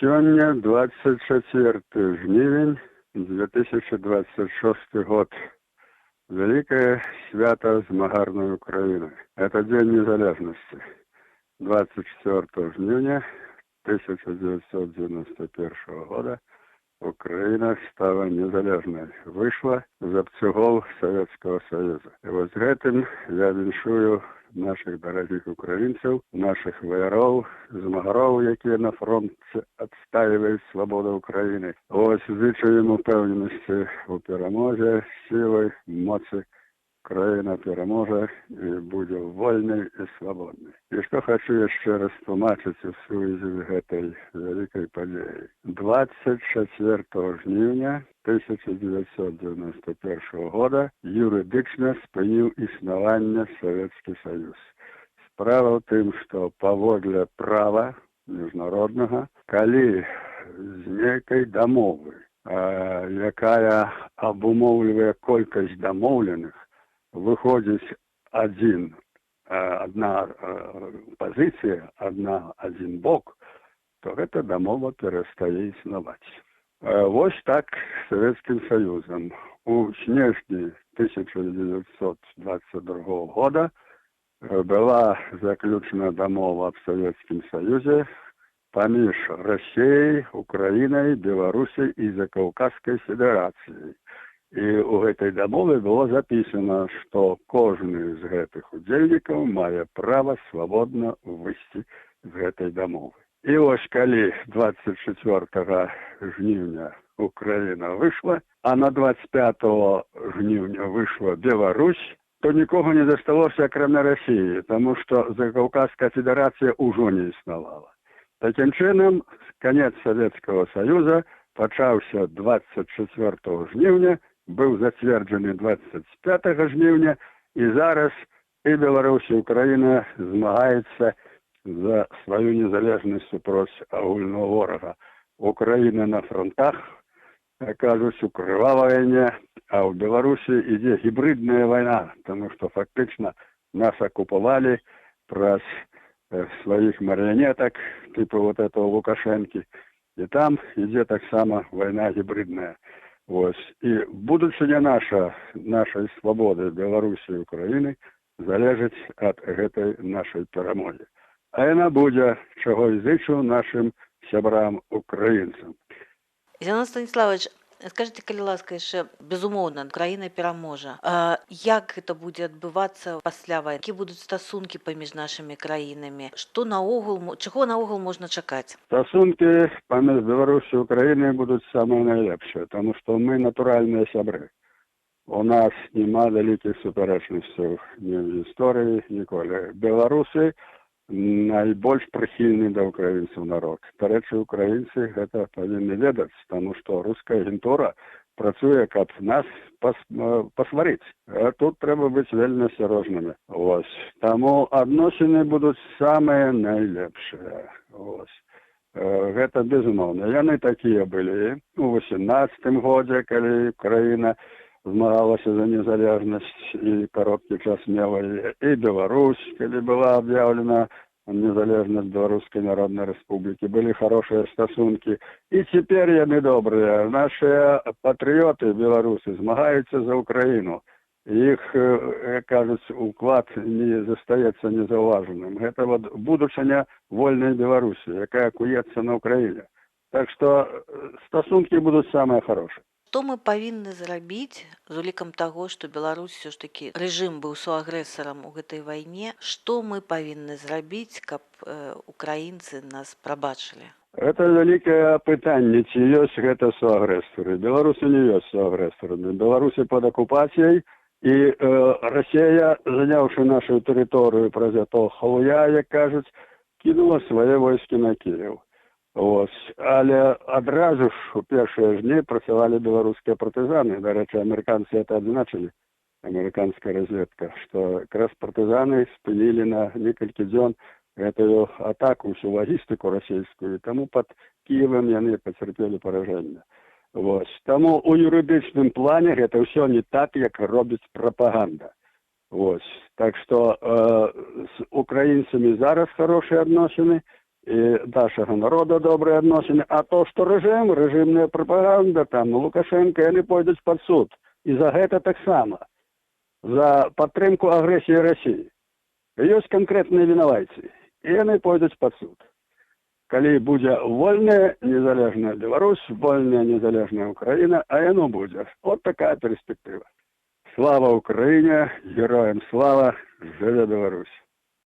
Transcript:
Сегодня 24 жнивень 2026 год. Великое свято змагарной Украины. Это День незалежности. 24 жнивня 1991 года Украина стала незалежной. Вышла з обцюгов Советского Союза. И вот с этим я віншую наших дорогих украинцев, наших вояров, змагаров, які на фронт отстаивают свободу України. Ось зичу їм упевненості у перемозі, сили, моці. Украина переможе и будет вольной и свободной. И что хочу еще раз тлумачить в связи этой великой подеей. 24 жнивня 1991 года юридично спинив існування Советский Союз. Справа в тим, що поводле права міжнародного, коли з некой домови, яка обумовлює кількість домовлених, выходит одна позиция, один бок, то эта домова перестає існувати. Вот так Советским Союзом. У снежні 1922 года была заключена домова в Советском Союзе поміж Россией, Украиной, Белоруссией и Закавказской Федерацией. І у гэтай дамове было записано, что кожны з гэтых удзельнікаў мае права свободно выйсці з гэтай дамовы. І вось калі 24 жнівня Украина вышла, а на 25 жнівня вышла Беларусь, то нікога не засталося, акрамя России, потому что Закавказская Федерация уже не існавала. Таким чынам, конец Советского Союза пачаўся 24 жнівня, был затверджены 25 жнівня, и зараз и Беларусь, и Украина змагаются за свою незалежность супроть агульного ворога. Украина на фронтах, кажусь, укрывала войне, а в Беларуси идет гибридная война, потому что фактично нас оккуповали про своих марионеток, типа вот этого Лукашенки, и там идет так само война гибридная. Ось. І будучыня нашай свабоды Беларусі і Украіны залежыць ад гэтай нашай перамогі. А яна будзе, чаго і зычу нашим сябрам-украінцам. Зіновій Станіславович, скажите, калі ласка, яшчэ, безумоўна, Украіна пераможа. Як гэта будзе адбывацца пасля вайны? Які будуць стасункі паміж нашымі краінамі? Чаго наогул можна чакаць? Стасункі паміж Беларусі і Украінай будуць самыя найлепшыя, тому што мы натуральныя сябры. У нас нема вялікіх супярэчнасцяў ні ў гісторыі, ніколі. Беларусы найбольш прыхільны да украінцаў народ. Дарэчы, украінцы гэта павінны ведаць, таму што руская агентура працуе, каб нас пасварыць. А тут трэба быць вельмі асцярожнымі. Таму адносіны будуць самыя найлепшыя. Гэта безумоўна. Яны такія былі у 18 годзе, калі Украіна змагалася за незалежнасць і кароткі час мела і Беларусь, калі была аб'яўлена незалежнасць Беларускай Народнай Рэспублікі. Былі хорошыя стасункі. І цяпер яны добрыя. Нашыя патрыёты беларусы змагаюцца за Украіну. Іх, кажуць, уклад не застаецца незаўважаным. Гэта будучыня вольнай Беларусі, якая куецца на Украіне. Так што стасункі будуць самыя хорошыя. Што мы павінны зрабіць з улікам таго, што Беларусь ўсё ж такі рэжым быў суагрэсарам у гэтай вайне? Што мы павінны зрабіць, каб украінцы нас прабачылі? Это вялікае пытанне, ці ёсць гэта суагрэсары. Беларусы не ёсць суагрэсарамі. Беларусы пад акупацыяй, і Расія, заняўшы нашу тэрыторыю праз этого халуя, як кажуць, кінула свае войскі на Кіеў. Але адразу ж у першыя дні працавалі беларускія партызаны. Дарэчы, амерыканцы это адзначылі, амерыканская разведка, што якраз партызаны спынілі на некалькі дзён гэтую атаку, всю лагістыку расійскую, таму пад Кіевам яны пацярпелі паражэнне. Таму у юрыдычным плане гэта ўсё не так, як робіць прапаганда. Так што з украінцамі зараз хорошыя адносіны, і нашага народа добрыя адносіны, а то, што рэжымная прапаганда, там, Лукашенко, яны пойдуць пад суд. І за гэта таксама, за падтрымку агрэсіі Расіі. Ёсць канкрэтныя вінавайцы, і яны пойдуць пад суд. Калі будзе вольная, незалежная Беларусь, вольная, незалежная Украіна, а яно будзе. От такая перспектыва. Слава Украіне, героям слава, жыве Беларусь!